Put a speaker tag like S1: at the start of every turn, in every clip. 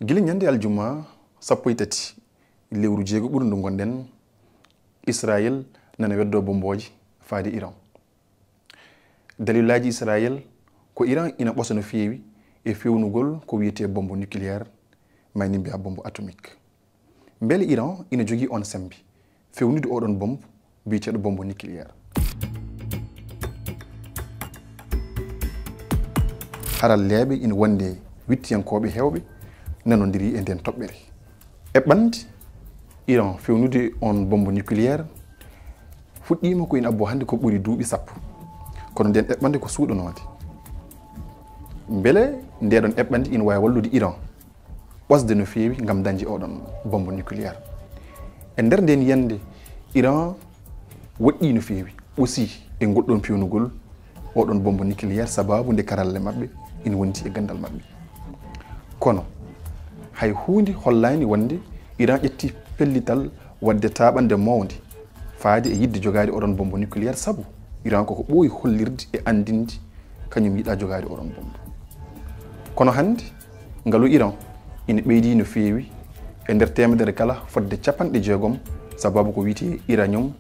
S1: gila nyande aljuma sappo tati lewru jeego ɓurdu gonden Israel nana weddo bomboji faade Iran. Dalilaji Israel ko Iran ina ɓosa no feewi e fewnugol ko wiyete bombe nucléaire mayni mbiya bombe atomique. Mbele Iran ina jogi on sembi fewnude oɗon bombe biyeteɗo bombe nucléaire. Haral leeɓe ina wonde wittiyankoɓe hewɓe nanodiri e nden toɓɓere. Eɓɓande Iran fewnude on bombe nucléaire fuɗɗima ko ina abbo hande ko ɓuri duuɓi sappo kono nden eɓɓande ko suuɗanode. Mbele ndeɗon eɓɓande ina wawi wallude Iran ɓosde no feewi gam dañde oɗon bombe nucléaire. E nder nden yande Iran woɗɗi no feewi aussi e goɗɗon fewnugol oɗon bombe nucléaire sababu nde karalle mabɓe ina wonti e gandal mabɓe. Kono hay hunde hollani wonde Iran ƴetti pellital wadde taɓande mawde faade e yidde jogade oɗon bombe nucléaire sabu Iran koko ɓooyi hollirde e andinde kañum yiɗa jogade oɗon bombe. Kono hande ngalu Iran ina ɓeydi no feewi e nder temedere kala fodde 60 sababu ko wiyete uranium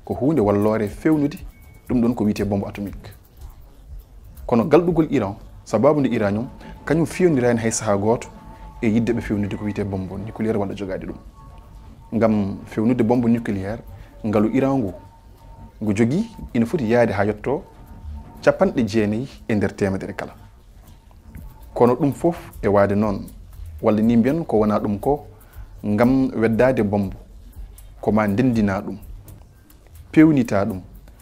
S1: ko hunde wallore fewnude ɗum ɗon ko wiyete bombe atomique. Kono galɗugol Iran sababu nde uranium kañum fewnodirani hay saha goto e yidde ɓe fewnude ko wiyete bombe nucléaire walla jogade ɗum. Ngam fewnude bombe nucléaire ngalu Iran ngu jogi ina foti yaade ha yetto 90 e nder temedere kala. Kono ɗum fof e waade noon walla ni mbiyan ko wona ɗum ko ngam weddade bombe koma ndendina ɗum pewnita ɗum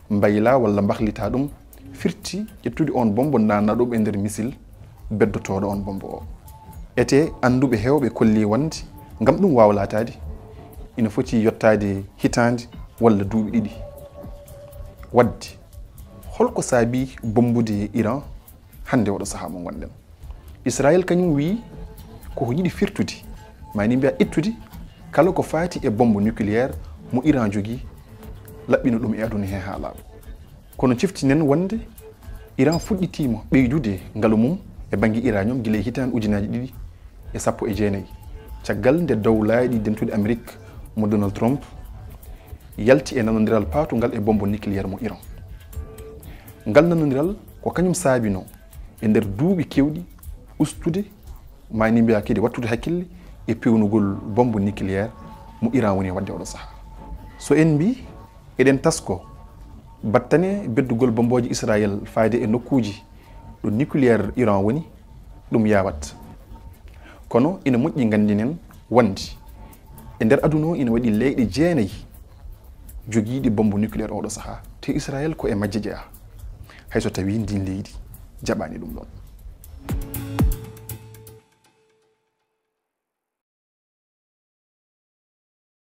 S1: mbayla walla mbahlita ɗum firti ƴettude on bombe nanna ɗum e nder missile beddotoɗo on bombe o. Ete anduɓe hewɓe kolli wonde ngam ɗum wawa latade ina foti yottade hitande walla duuɓi ɗiɗi. Wadde holko saabi bombude Iran hande oɗo saaha mo gonɗen. Israel kañum wi koko yiɗi firtude mani mbiya ittude kala ko faati e bombe nucléaire mo Iran jogi laɓɓino ɗum e aduna he ha laaɓa. Kono ciftinen wonde Iran fuɗɗitima ɓeydude ngalu mum e banggue uranium guila e hitande 2019 caggal nde dow laaɗi dentude Amérique mo Donald Trump yalti e nanodiral patugal e bombe nucléaire mo Iran. Ngal nanodiral ko kañum saabino e nder duuɓi kewɗi ustude mani mbiya kedi wattude hakkille e pewnugol bombe nucléaire mo Iran woni wadde oɗo saaha. So en mbi eɗen tasko battane beddugol bomboji Israel faade e nokkuji ɗo nucléaire Iran woni ɗum yawat. Kono ina moƴƴi gandinen wonde e nder aduna o ina waɗi leyɗe 9 jogiiɗi bombe nucléaire oɗo saaha te Israel ko e majje jeeya hayso tawi ndin leydi jaɓani ɗum ɗon.